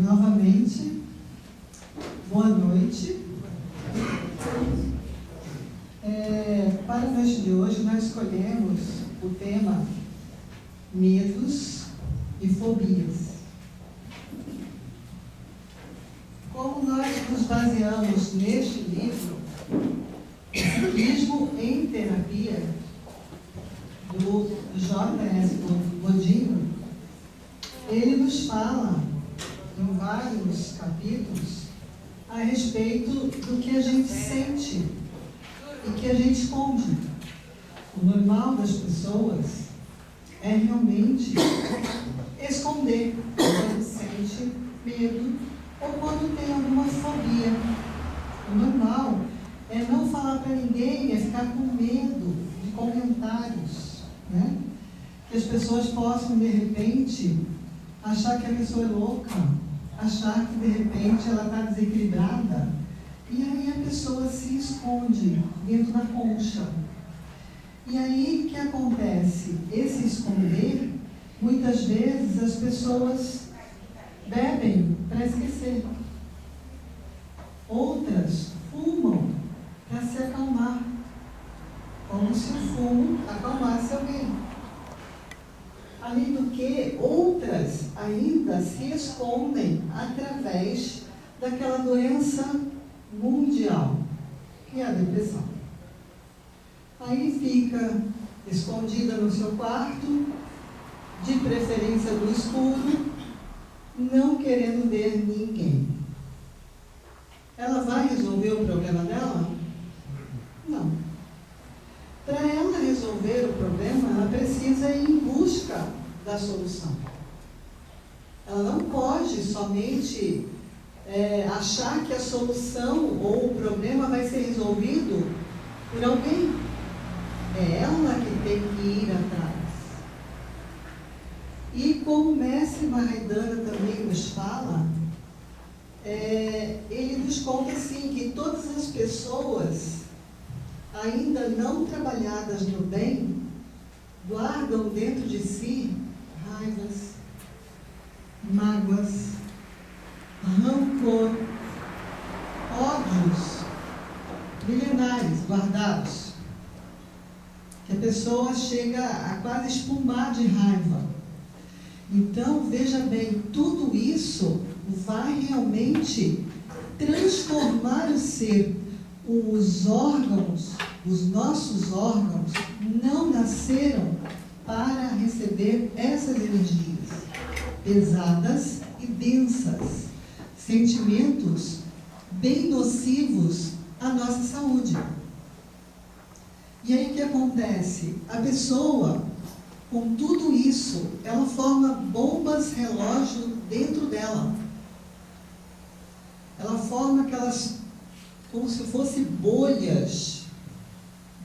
Novamente, boa noite. Para a noite de hoje, nós escolhemos o tema medos e fobias. Como nós nos baseamos neste livro, Psiquismo em Terapia, do J.S. Godinho, ele nos fala em vários capítulos a respeito do que a gente sente e que a gente esconde. O normal das pessoas é realmente esconder quando sente medo ou quando tem alguma fobia. O normal é não falar para ninguém, é ficar com medo de comentários, né? Que as pessoas possam, de repente, achar que a pessoa é louca, achar que de repente ela está desequilibrada, e aí a pessoa se esconde dentro da concha. E aí o que acontece? Esse esconder, muitas vezes as pessoas bebem para esquecer, outras fumam para se acalmar, como se o fumo acalmasse alguém. Além do que, outras ainda se escondem através daquela doença mundial, que é a depressão. Aí fica escondida no seu quarto, de preferência no escuro, não querendo ver ninguém. Ela vai resolver o problema dela? Não. Para ela resolver o problema, ela precisa ir em busca da solução. Ela não pode somente achar que a solução ou o problema vai ser resolvido por alguém. É ela que tem que ir atrás. E como o mestre Mahayana também nos fala, ele nos conta assim, que todas as pessoas ainda não trabalhadas no bem, guardam dentro de si raivas, mágoas, rancor, ódios milenares guardados, que a pessoa chega a quase espumar de raiva. Então, veja bem, tudo isso vai realmente transformar o ser. Os órgãos, os nossos órgãos, não nasceram para receber essas energias pesadas e densas, sentimentos bem nocivos à nossa saúde. E aí o que acontece? A pessoa, com tudo isso, ela forma bombas relógio dentro dela. Ela forma aquelas, como se fossem bolhas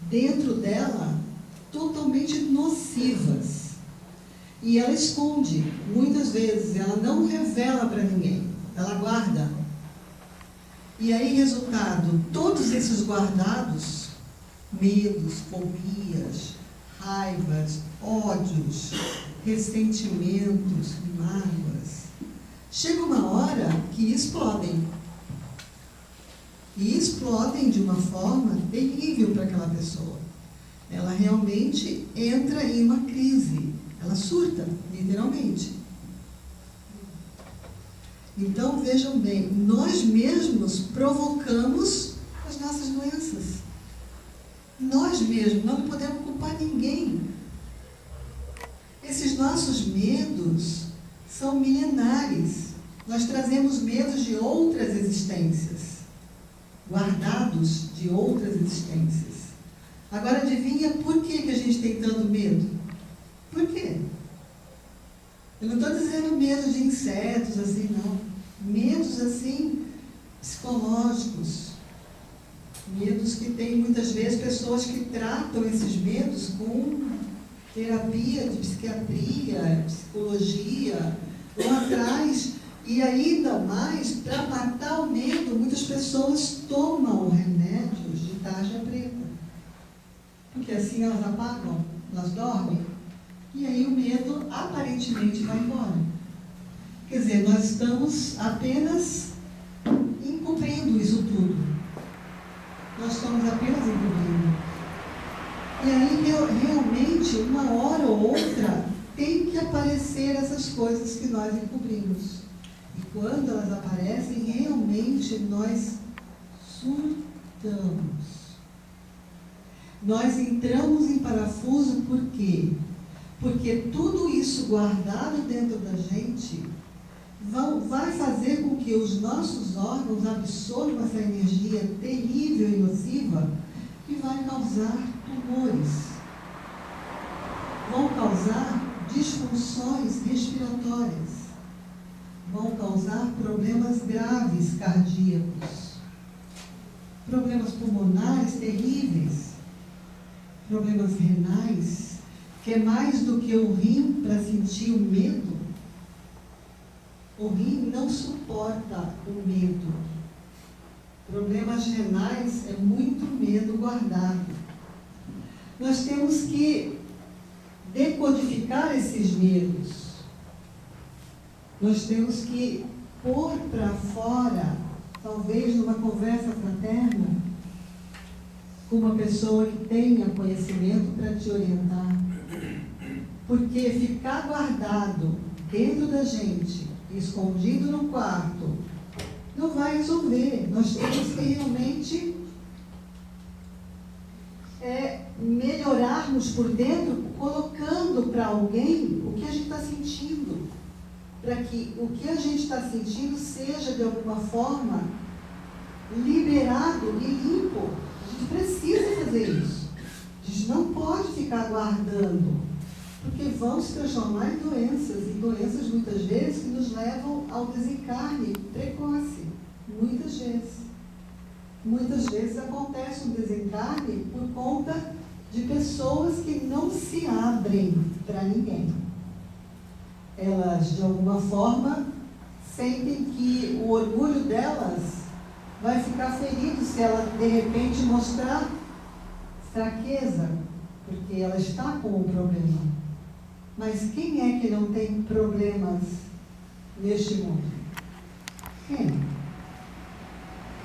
dentro dela, totalmente nocivas. E ela esconde, muitas vezes, ela não revela para ninguém, ela guarda. E aí, resultado, todos esses guardados, medos, fobias, raivas, ódios, ressentimentos, mágoas, chega uma hora que explodem. E explodem de uma forma terrível para aquela pessoa. Ela realmente entra em uma crise. Ela surta, literalmente. Então, vejam bem, nós mesmos provocamos as nossas doenças. Nós mesmos, não podemos culpar ninguém. Esses nossos medos são milenares. Nós trazemos medos de outras existências, guardados de outras existências. Agora, adivinha por que a gente tem tanto medo? Por quê? Eu não estou dizendo medo de insetos, assim, não. Medos, assim, psicológicos. Medos que tem, muitas vezes, pessoas que tratam esses medos com terapia de psiquiatria, psicologia, vão atrás E ainda mais, para matar o medo, muitas pessoas tomam remédios de tarja preta. Porque assim elas apagam, elas dormem, e aí o medo aparentemente vai embora. Quer dizer, nós estamos apenas encobrindo isso tudo. Nós estamos apenas encobrindo. E aí, realmente, uma hora ou outra, tem que aparecer essas coisas que nós encobrimos. E quando elas aparecem, realmente nós surtamos. Nós entramos em parafuso por quê? Porque tudo isso guardado dentro da gente vai fazer com que os nossos órgãos absorvam essa energia terrível e nociva que vai causar tumores, vão causar disfunções respiratórias, vão causar problemas graves cardíacos, problemas pulmonares terríveis, problemas renais, que é mais do que o rim para sentir o medo. O rim não suporta o medo. Problemas renais é muito medo guardado. Nós temos que decodificar esses medos. Nós temos que pôr para fora, talvez numa conversa fraterna, com uma pessoa que tenha conhecimento para te orientar. Porque ficar guardado dentro da gente, escondido no quarto, não vai resolver. Nós temos que realmente melhorarmos por dentro, colocando para alguém o que a gente está sentindo, para que o que a gente está sentindo seja de alguma forma liberado e limpo. A gente precisa fazer isso. A gente não pode ficar guardando, porque vão se transformar em doenças, e doenças muitas vezes que nos levam ao desencarne precoce. Muitas vezes. Muitas vezes acontece um desencarne por conta de pessoas que não se abrem para ninguém. Elas, de alguma forma, sentem que o orgulho delas vai ficar ferido se ela, de repente, mostrar fraqueza, porque ela está com um problema. Mas quem é que não tem problemas neste mundo? Quem?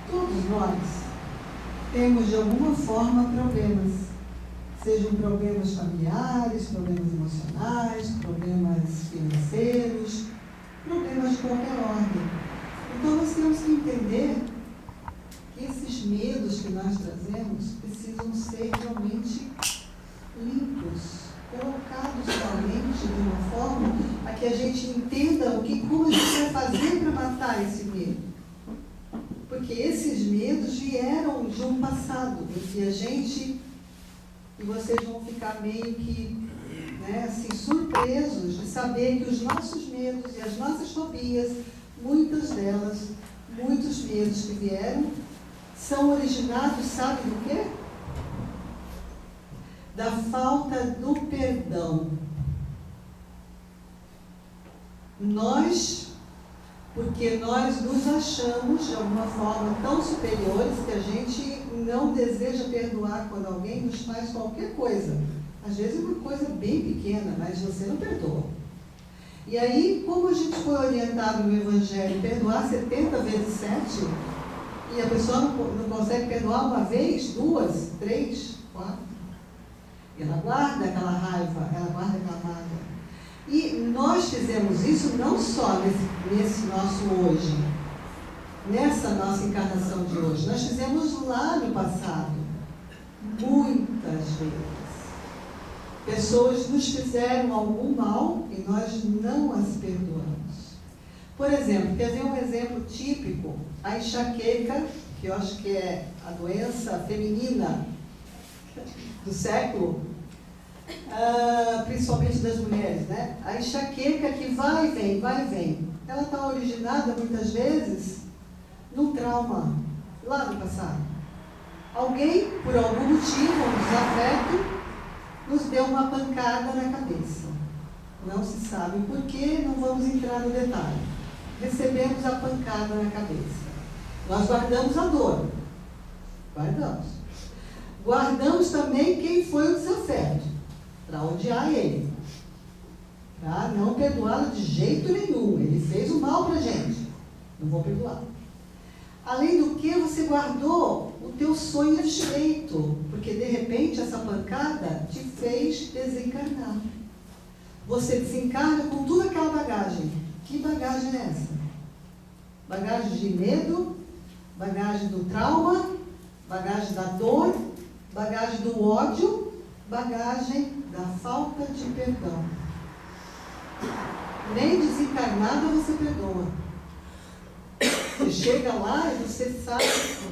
Todos nós temos, de alguma forma, problemas. Sejam problemas familiares, problemas emocionais, problemas financeiros, problemas de qualquer ordem. Então, nós temos que entender que esses medos que nós trazemos precisam ser realmente limpos, colocados somente de uma forma a que a gente entenda como a gente vai fazer para matar esse medo. Porque esses medos vieram de um passado, em que a gente, e vocês vão ficar meio que assim, surpresos de saber que os nossos medos e as nossas fobias, muitas delas, muitos medos que vieram, são originados, sabe do quê? Da falta do perdão. Porque nós nos achamos, de alguma forma, tão superiores que a gente não deseja perdoar quando alguém nos faz qualquer coisa. Às vezes é uma coisa bem pequena, mas você não perdoa. E aí, como a gente foi orientado no Evangelho, perdoar 70 vezes 7, e a pessoa não consegue perdoar uma vez, duas, três, quatro, e ela guarda aquela raiva, ela guarda aquela mágoa. E nós fizemos isso não só nesse nosso hoje, nessa nossa encarnação de hoje, nós fizemos lá no passado, muitas vezes. Pessoas nos fizeram algum mal e nós não as perdoamos. Por exemplo, quer ver um exemplo típico? A enxaqueca, que eu acho que é a doença feminina do século, principalmente das mulheres, né? A enxaqueca que vai e vem. Ela está originada, muitas vezes, num trauma, lá no passado. Alguém, por algum motivo, um desafeto, nos deu uma pancada na cabeça. Não se sabe por quê, não vamos entrar no detalhe. recebemos a pancada na cabeça. Nós guardamos a dor. Guardamos. Guardamos também quem foi o desafeto, para odiar ele, para não perdoá-lo de jeito nenhum. Ele fez o mal para a gente, não vou perdoar. Além do que, você guardou o teu sonho desfeito, porque de repente essa pancada te fez desencarnar. Você desencarna com toda aquela bagagem. Que bagagem é essa? Bagagem de medo, bagagem do trauma, bagagem da dor, bagagem do ódio, bagagem da falta de perdão. Nem desencarnada você perdoa. Você chega lá e você sabe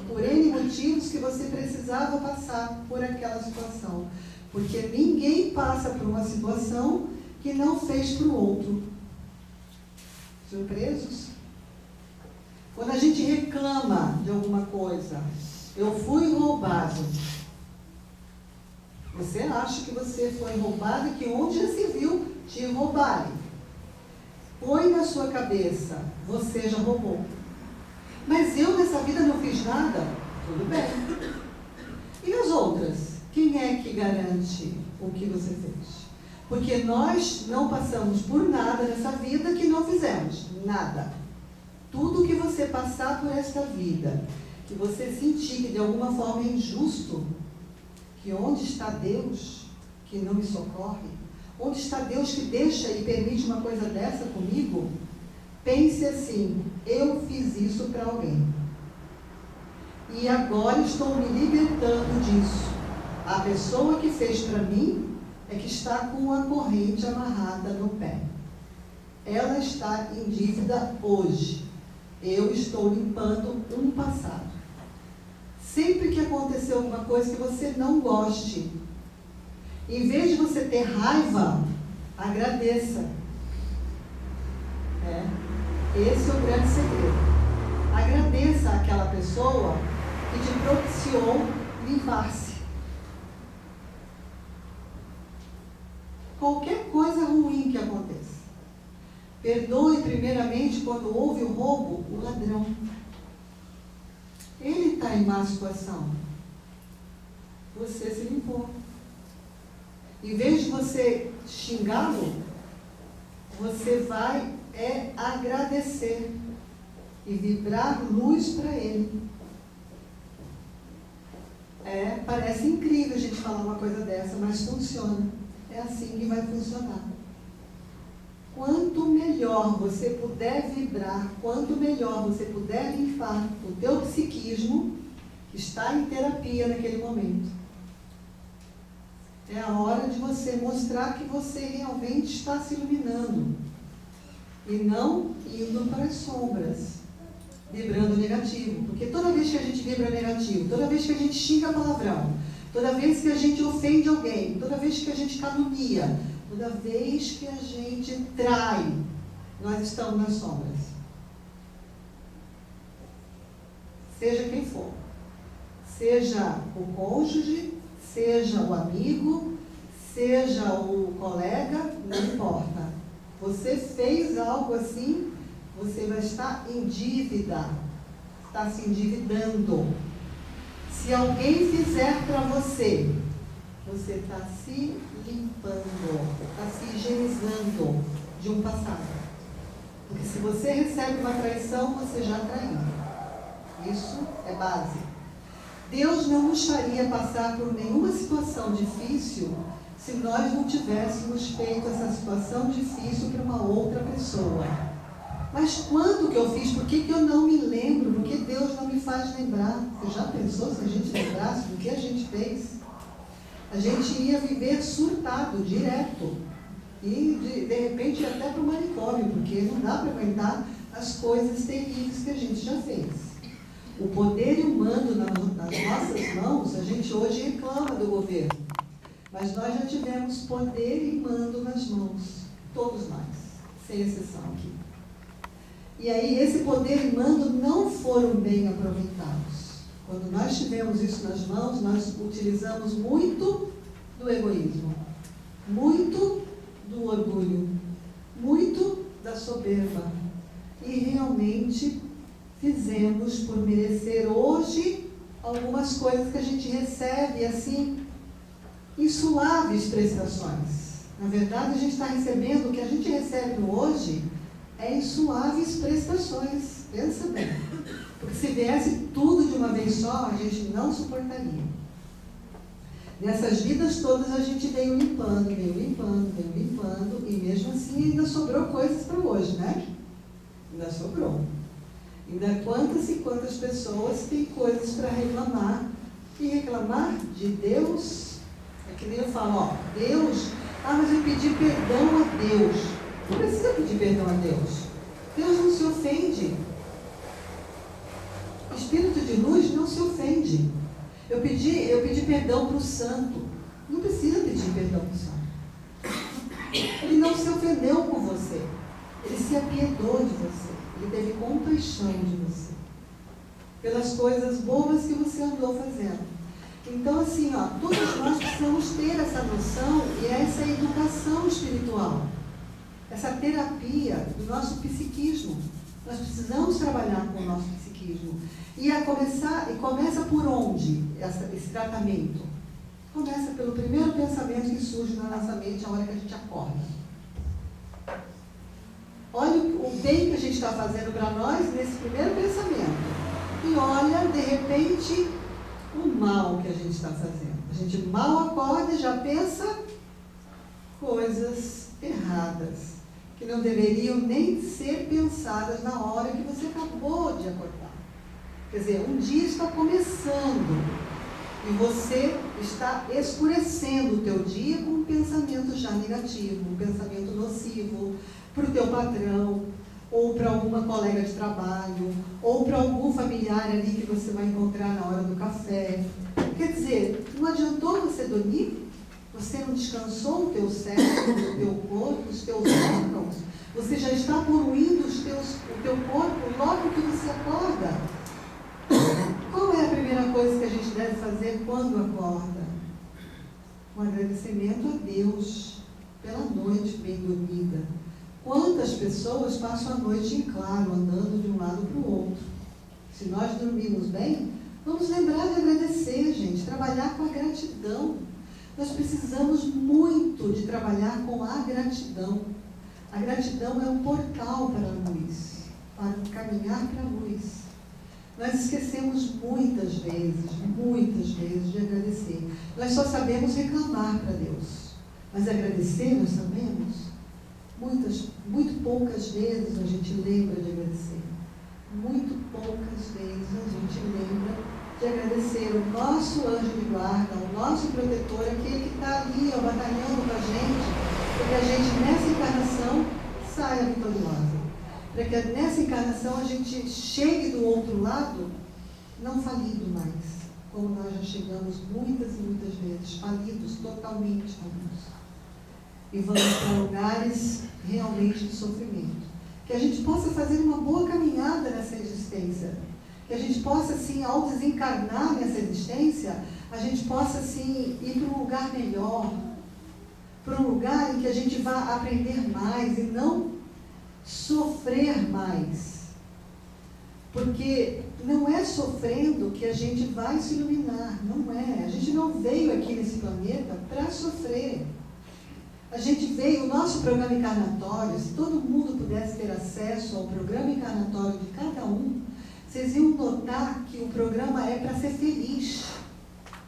por N motivos que você precisava passar por aquela situação. Porque ninguém passa por uma situação que não fez para o outro. Surpresos? Quando a gente reclama de alguma coisa, eu fui roubado. Você acha que você foi roubado e que onde já se viu te roubarem? Põe na sua cabeça, você já roubou. Mas eu nessa vida não fiz nada? Tudo bem. E as outras? Quem é que garante o que você fez? Porque nós não passamos por nada nessa vida que não fizemos. Nada. Tudo que você passar por esta vida, que você sentir que de alguma forma é injusto, que onde está Deus que não me socorre? Onde está Deus que deixa e permite uma coisa dessa comigo? Pense assim, eu fiz isso para alguém. E agora estou me libertando disso. A pessoa que fez para mim é que está com a corrente amarrada no pé. Ela está em dívida hoje. Eu estou limpando um passado. Sempre que acontecer alguma coisa que você não goste, em vez de você ter raiva, agradeça. Esse é o grande segredo. Agradeça àquela pessoa que te propiciou limpar-se. Qualquer coisa ruim que aconteça. Perdoe primeiramente quando houve o roubo, o ladrão. Ele está em má situação. Você se limpou. Em vez de você xingá-lo, você vai agradecer e vibrar luz para ele. Parece incrível a gente falar uma coisa dessa, mas funciona. É assim que vai funcionar. Quanto melhor você puder vibrar, quanto melhor você puder limpar o teu psiquismo, que está em terapia naquele momento, é a hora de você mostrar que você realmente está se iluminando e não indo para as sombras, vibrando negativo. Porque toda vez que a gente vibra negativo, toda vez que a gente xinga palavrão, toda vez que a gente ofende alguém, toda vez que a gente calunia, toda vez que a gente trai, nós estamos nas sombras. Seja quem for. Seja o cônjuge, seja o amigo, seja o colega, não importa. Você fez algo assim, você vai estar em dívida. Está se endividando. Se alguém fizer para você, você está se limpando, está se higienizando de um passado. Porque se você recebe uma traição, você já traiu. Isso é base. Deus não nos faria passar por nenhuma situação difícil se nós não tivéssemos feito essa situação difícil para uma outra pessoa. Mas quando que eu fiz? Por que eu não me lembro? Por que Deus não me faz lembrar? Você já pensou se a gente lembrasse do que a gente fez? A gente ia viver surtado, direto. E de repente ia até para o manicômio, porque não dá para aguentar as coisas terríveis que a gente já fez. O poder humano nas nossas mãos, a gente hoje reclama do governo. Mas nós já tivemos poder e mando nas mãos. Todos nós, sem exceção aqui. E aí esse poder e mando não foram bem aproveitados. Quando nós tivemos isso nas mãos, nós utilizamos muito do egoísmo, muito do orgulho, muito da soberba. e realmente fizemos por merecer hoje algumas coisas que a gente recebe assim, em suaves prestações. Na verdade, a gente está recebendo, o que a gente recebe no hoje é em suaves prestações. Pensa bem. Porque se viesse tudo de uma vez só, a gente não suportaria. Nessas vidas todas a gente veio limpando, e mesmo assim ainda sobrou coisas para hoje, né? Ainda sobrou. Ainda quantas e quantas pessoas têm coisas para reclamar. E reclamar de Deus, é que nem eu falo, ó, Deus, mas eu pedi perdão a Deus. Não precisa pedir perdão a Deus. Deus não se ofende. O Espírito de luz não se ofende. Eu pedi perdão para o santo. Não precisa pedir perdão para o santo. Ele não se ofendeu com você. Ele se apiedou de você. Ele teve compaixão de você. Pelas coisas boas que você andou fazendo. Então, assim, ó, todos nós precisamos ter essa noção e essa educação espiritual. Essa terapia do nosso psiquismo. Nós precisamos trabalhar com o nosso psiquismo. E começa por onde esse tratamento? Começa pelo primeiro pensamento que surge na nossa mente a hora que a gente acorda. Olha o bem que a gente está fazendo para nós nesse primeiro pensamento. E olha, de repente, o mal que a gente está fazendo. A gente mal acorda e já pensa coisas erradas, que não deveriam nem ser pensadas na hora que você acabou de acordar. Quer dizer, um dia está começando e você está escurecendo o teu dia com um pensamento já negativo, um pensamento nocivo para o teu patrão, ou para alguma colega de trabalho, ou para algum familiar ali que você vai encontrar na hora do café. Quer dizer, não adiantou você dormir? Você não descansou o teu cérebro, o teu corpo, os teus órgãos? Você já está poluindo o teu corpo logo que você acorda? Qual é a primeira coisa que a gente deve fazer quando acorda? Um agradecimento a Deus pela noite bem dormida. Quantas pessoas passam a noite em claro, andando de um lado para o outro? Se nós dormimos bem, vamos lembrar de agradecer, gente, trabalhar com a gratidão. Nós precisamos muito de trabalhar com a gratidão. A gratidão é um portal para a luz, para caminhar para a luz. Nós esquecemos muitas vezes de agradecer. Nós só sabemos reclamar para Deus. Mas agradecer nós sabemos? Muito poucas vezes a gente lembra de agradecer. Muito poucas vezes a gente lembra de agradecer o nosso anjo de guarda, o nosso protetor, aquele que está ali, ó, batalhando com a gente, para que a gente nessa encarnação saia vitoriosa. Para que nessa encarnação a gente chegue do outro lado não falido mais, como nós já chegamos muitas e muitas vezes, falidos, totalmente falidos. E vamos para lugares realmente de sofrimento. Que a gente possa fazer uma boa caminhada nessa existência. Que a gente possa, assim, ao desencarnar nessa existência, a gente possa, assim, ir para um lugar melhor. Para um lugar em que a gente vá aprender mais e não sofrer mais. Porque não é sofrendo que a gente vai se iluminar. Não é. A gente não veio aqui nesse planeta para sofrer. A gente veio, o nosso programa encarnatório, se todo mundo pudesse ter acesso ao programa encarnatório de cada um, vocês iam notar que o programa é para ser feliz.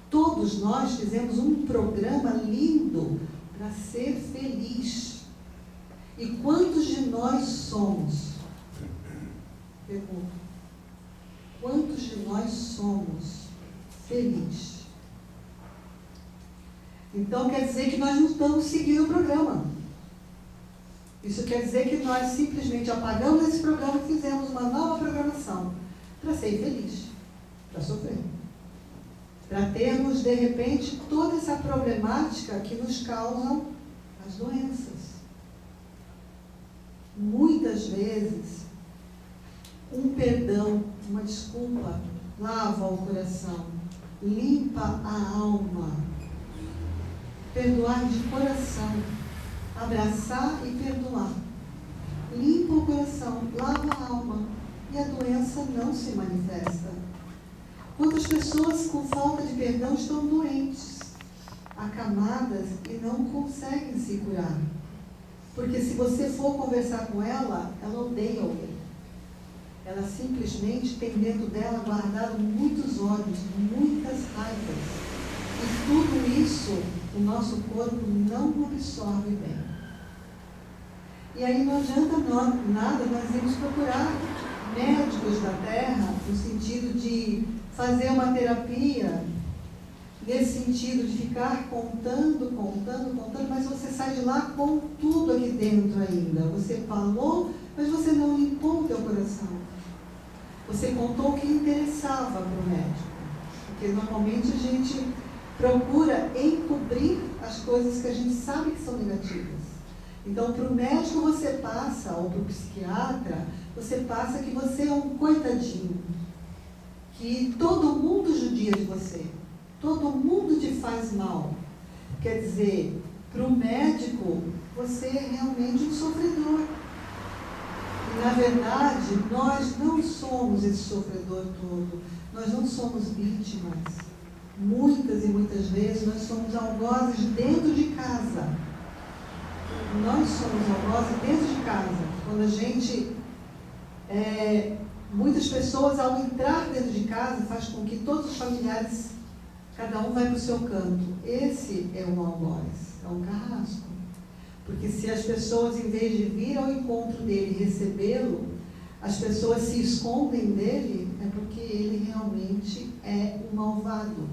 Todos nós fizemos um programa lindo para ser feliz. E quantos de nós somos? Pergunto. Quantos de nós somos felizes? Então quer dizer que nós não estamos seguindo o programa. Isso quer dizer que nós simplesmente apagamos esse programa e fizemos uma nova programação para ser infeliz, para sofrer. Para termos, de repente, toda essa problemática que nos causam as doenças. Muitas vezes, um perdão, uma desculpa, lava o coração, limpa a alma. Perdoar de coração, abraçar e perdoar. Limpa o coração, lava a e a doença não se manifesta. Quantas pessoas com falta de perdão estão doentes, acamadas e não conseguem se curar? Porque se você for conversar com ela, ela odeia alguém. Ela simplesmente tem dentro dela guardado muitos ódios, muitas raivas. E tudo isso o nosso corpo não absorve bem. E aí não adianta nada nós irmos procurar médicos da terra, no sentido de fazer uma terapia, nesse sentido de ficar contando, mas você sai de lá com tudo aqui dentro ainda. Você falou, mas você não limpou o teu coração. Você contou o que interessava para o médico. Porque normalmente a gente procura encobrir as coisas que a gente sabe que são negativas. Então, para o médico você passa, ou para o psiquiatra, você passa que você é um coitadinho. Que todo mundo judia de você. Todo mundo te faz mal. Quer dizer, para o médico, você é realmente um sofredor. E, na verdade, nós não somos esse sofredor todo. Nós não somos vítimas. Muitas e muitas vezes nós somos algozes dentro de casa. Nós somos algozes dentro de casa. Quando a gente... muitas pessoas, ao entrar dentro de casa, faz com que todos os familiares, cada um vai para o seu canto. Esse é um algoz, é um carrasco. Porque se as pessoas, em vez de vir ao encontro dele e recebê-lo, as pessoas se escondem dele, é porque ele realmente é um malvado.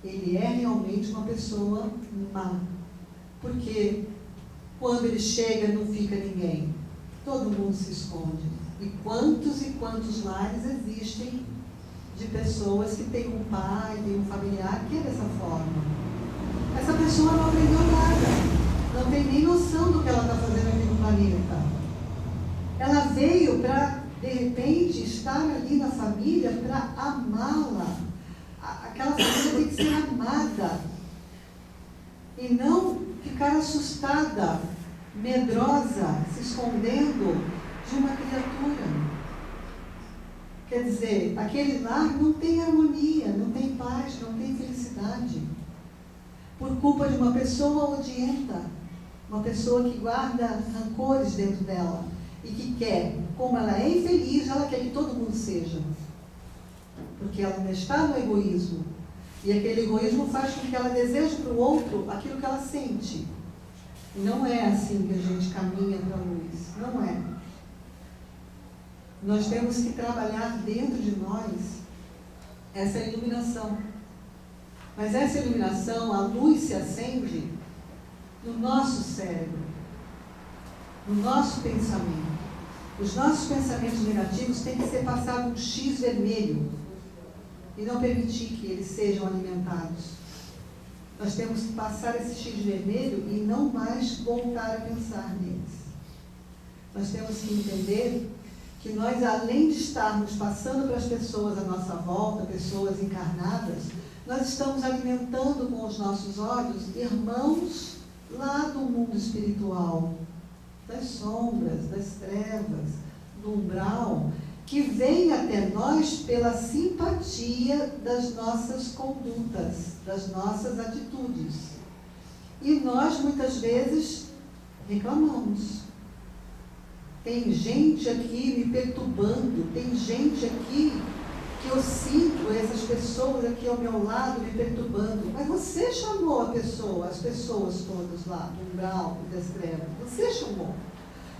Ele é realmente uma pessoa má. Porque quando ele chega, não fica ninguém. Todo mundo se esconde. E quantos lares existem de pessoas que têm um pai, têm um familiar que é dessa forma. Essa pessoa não aprendeu nada, não tem nem noção do que ela está fazendo aqui no planeta. Ela veio para, de repente, estar ali na família para amá-la. Aquela família tem que ser amada. E não ficar assustada, medrosa, se escondendo de uma criatura. Quer dizer, aquele lar não tem harmonia, não tem paz, não tem felicidade. Por culpa de uma pessoa odienta, uma pessoa que guarda rancores dentro dela e que quer, como ela é infeliz, ela quer que todo mundo seja. Porque ela ainda está no egoísmo. E aquele egoísmo faz com que ela deseje para o outro aquilo que ela sente. Não é assim que a gente caminha para a luz. Não é. Nós temos que trabalhar dentro de nós essa iluminação. Mas essa iluminação, a luz se acende no nosso cérebro, no nosso pensamento. Os nossos pensamentos negativos têm que ser passados um X vermelho e não permitir que eles sejam alimentados. Nós temos que passar esse X vermelho e não mais voltar a pensar neles. Nós temos que entender que nós, além de estarmos passando para as pessoas à nossa volta, pessoas encarnadas, nós estamos alimentando com os nossos olhos irmãos lá do mundo espiritual, das sombras, das trevas, do umbral, que vêm até nós pela simpatia das nossas condutas, das nossas atitudes. E nós, muitas vezes, reclamamos. Tem gente aqui me perturbando, tem gente aqui que eu sinto essas pessoas aqui ao meu lado me perturbando. Mas você chamou a pessoa, as pessoas todas lá, do umbral e das trevas. Você chamou.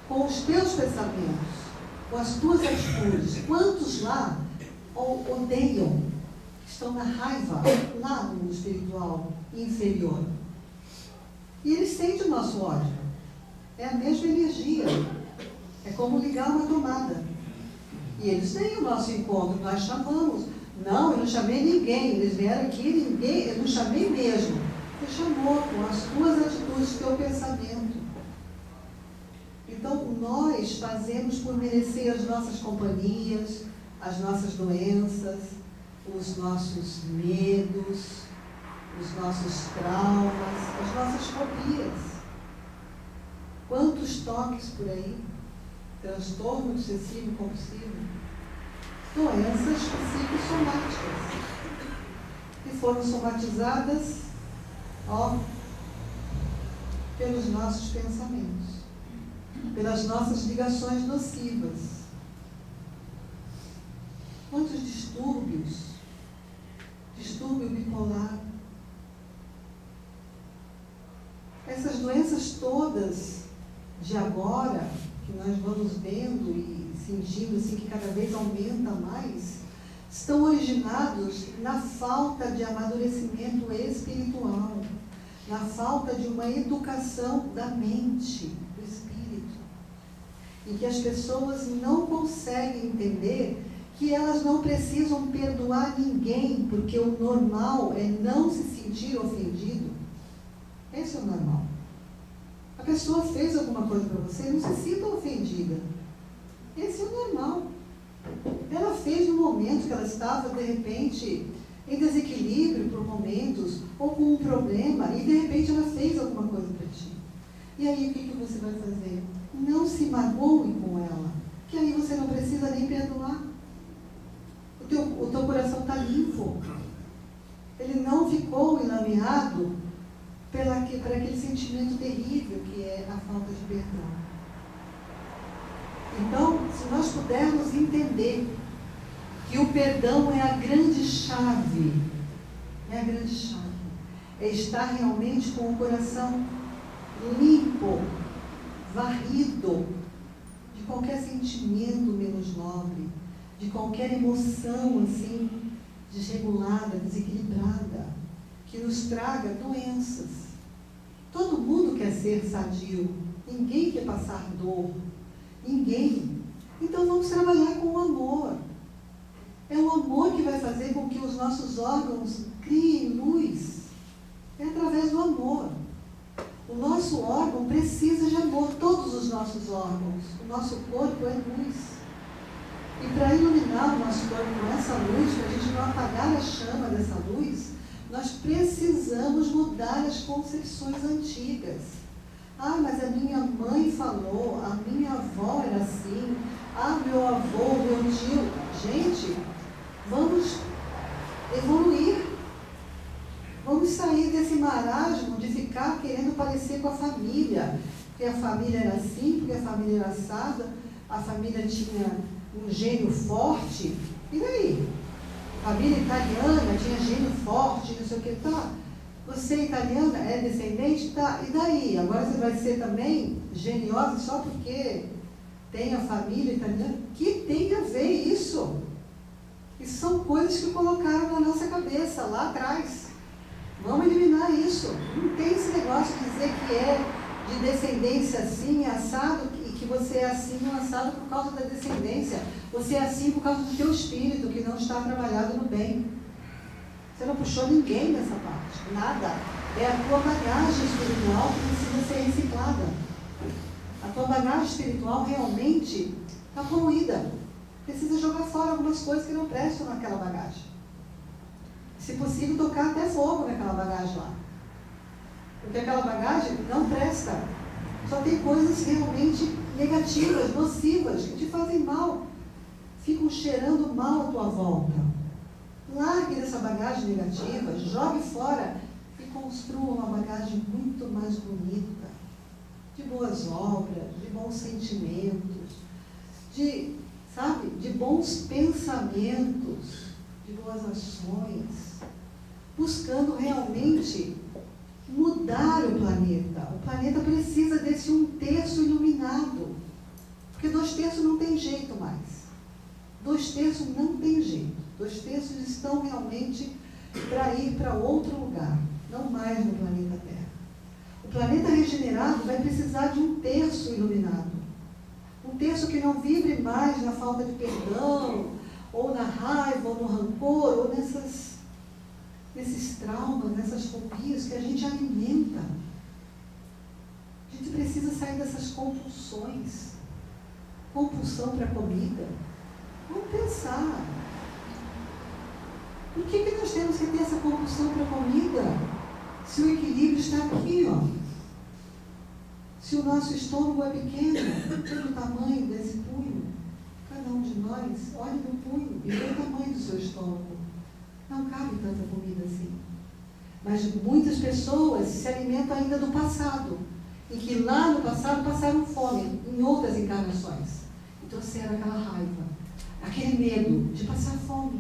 Com os teus pensamentos, com as tuas atitudes. Quantos lá odeiam, estão na raiva, lá no mundo espiritual inferior? E eles sentem o nosso ódio. É a mesma energia. É como ligar uma tomada. E eles têm o nosso encontro, nós chamamos. Não, eu não chamei ninguém, eles vieram aqui, ninguém, eu não chamei mesmo. Você chamou com as tuas atitudes, teu pensamento. Então, nós fazemos por merecer as nossas companhias, as nossas doenças, os nossos medos, os nossos traumas, as nossas fobias. Quantos toques por aí? transtorno obsessivo compulsivo, doenças psicossomáticas, que foram somatizadas, pelos nossos pensamentos, pelas nossas ligações nocivas. Quantos distúrbios? Distúrbio bipolar. Essas doenças todas de agora, que nós vamos vendo e sentindo assim, que cada vez aumenta mais, estão originados na falta de amadurecimento espiritual, na falta de uma educação da mente, do espírito, em que as pessoas não conseguem entender que elas não precisam perdoar ninguém, porque o normal é não se sentir ofendido. Esse é o normal. A pessoa fez alguma coisa para você, não se sinta ofendida. Esse é o normal. Ela fez no momento que ela estava, de repente, em desequilíbrio por momentos, ou com um problema, e de repente ela fez alguma coisa para ti. E aí o que você vai fazer? Não se magoe com ela, que aí você não precisa nem perdoar. O teu coração está limpo. Ele não ficou enlameado para aquele sentimento terrível que é a falta de perdão. Então, se nós pudermos entender que o perdão é a grande chave, é estar realmente com o coração limpo, varrido de qualquer sentimento menos nobre, de qualquer emoção assim, desregulada, desequilibrada, que nos traga doenças. Todo mundo quer ser sadio, ninguém quer passar dor, ninguém. Então vamos trabalhar com o amor. É o amor que vai fazer com que os nossos órgãos criem luz. É através do amor. O nosso órgão precisa de amor, todos os nossos órgãos. O nosso corpo é luz. E para iluminar o nosso corpo com essa luz, para a gente não apagar a chama dessa luz, nós precisamos mudar as concepções antigas. Ah, mas a minha mãe falou, a minha avó era assim, meu avô, meu tio. Gente, vamos evoluir. Vamos sair desse marasmo de ficar querendo parecer com a família. Porque a família era assim, porque a família era assada, a família tinha um gênio forte. E daí? Família italiana tinha gênio forte, não sei o que, tá? Você italiana é descendente, tá? E daí? Agora você vai ser também geniosa só porque tem a família italiana? Que tem a ver isso? Isso são coisas que colocaram na nossa cabeça lá atrás. Vamos eliminar isso. Não tem esse negócio de dizer que é de descendência assim, assado, e que você é assim, assado por causa da descendência. Você é assim por causa do teu espírito, que não está trabalhado no bem. Você não puxou ninguém nessa parte, nada. É a tua bagagem espiritual que precisa ser reciclada. A tua bagagem espiritual realmente está poluída. Precisa jogar fora algumas coisas que não prestam naquela bagagem. Se possível, tocar até fogo naquela bagagem lá. Porque aquela bagagem não presta. Só tem coisas realmente negativas, nocivas, que te fazem mal. Ficam cheirando mal à tua volta. Largue dessa bagagem negativa, jogue fora e construa uma bagagem muito mais bonita, de boas obras, de bons sentimentos, de bons pensamentos, de boas ações, buscando realmente mudar o planeta. O planeta precisa desse 1/3 iluminado, porque 2/3 não tem jeito mais. 2/3 não tem jeito. 2/3 estão realmente para ir para outro lugar, não mais no planeta Terra. O planeta regenerado vai precisar de 1/3 iluminado. 1/3 que não vibre mais na falta de perdão, ou na raiva, ou no rancor, ou nesses traumas, nessas fobias que a gente alimenta. A gente precisa sair dessas compulsões. Compulsão para comida. Vamos pensar. Por que nós temos que ter essa compulsão para comida? Se o equilíbrio está aqui, ó. Se o nosso estômago é pequeno, pelo tamanho desse punho, cada um de nós, olhe no punho e vê o tamanho do seu estômago. Não cabe tanta comida assim. Mas muitas pessoas se alimentam ainda do passado, e que lá no passado passaram fome, em outras encarnações, e trouxeram aquela raiva, aquele medo de passar fome.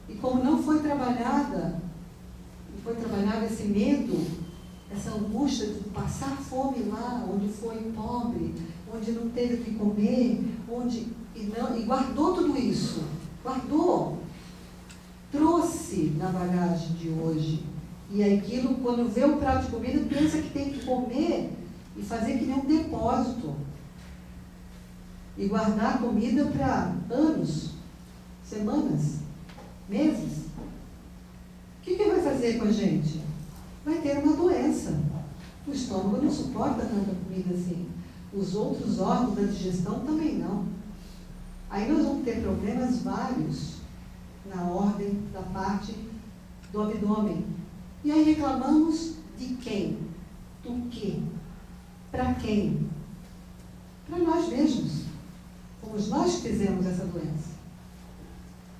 E como não foi trabalhado esse medo, essa angústia de passar fome lá, onde foi pobre, onde não teve o que comer, e guardou tudo isso, trouxe na bagagem de hoje. E aquilo, quando vê o prato de comida, pensa que tem que comer e fazer que nem um depósito. E guardar comida para anos, semanas, meses. O que vai fazer com a gente? Vai ter uma doença. O estômago não suporta tanta comida assim. Os outros órgãos da digestão também não. Aí nós vamos ter problemas vários na ordem da parte do abdômen. E aí reclamamos de quem? Do quê? Para quem? Para nós mesmos. Fomos nós que fizemos essa doença.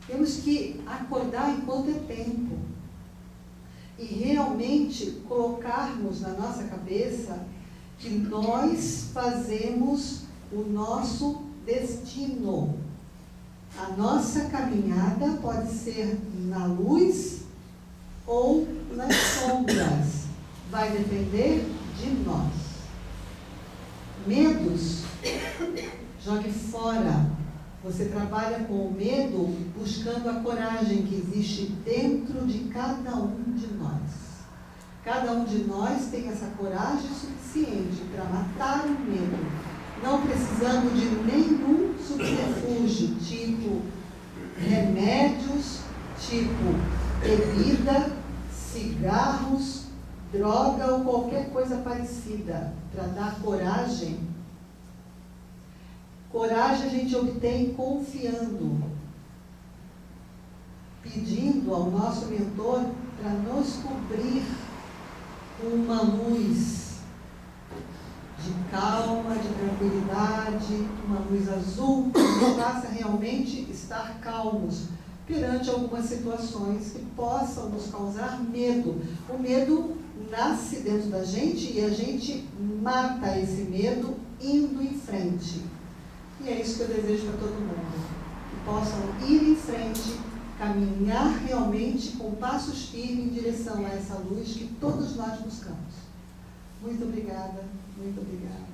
Temos que acordar enquanto é tempo. E realmente colocarmos na nossa cabeça que nós fazemos o nosso destino. A nossa caminhada pode ser na luz ou nas sombras. Vai depender de nós. Medos, jogue fora. Você trabalha com o medo buscando a coragem que existe dentro de cada um de nós. Cada um de nós tem essa coragem suficiente para matar o medo, não precisando de nenhum subterfúgio, tipo remédios, tipo bebida, cigarros, droga ou qualquer coisa parecida, para dar coragem. Coragem a gente obtém confiando, pedindo ao nosso mentor para nos cobrir com uma luz de calma, de tranquilidade, uma luz azul que nos faça realmente estar calmos perante algumas situações que possam nos causar medo. O medo nasce dentro da gente e a gente mata esse medo indo em frente. E é isso que eu desejo para todo mundo, que possam ir em frente, caminhar realmente com passos firmes em direção a essa luz que todos nós buscamos. Muito obrigada, muito obrigada.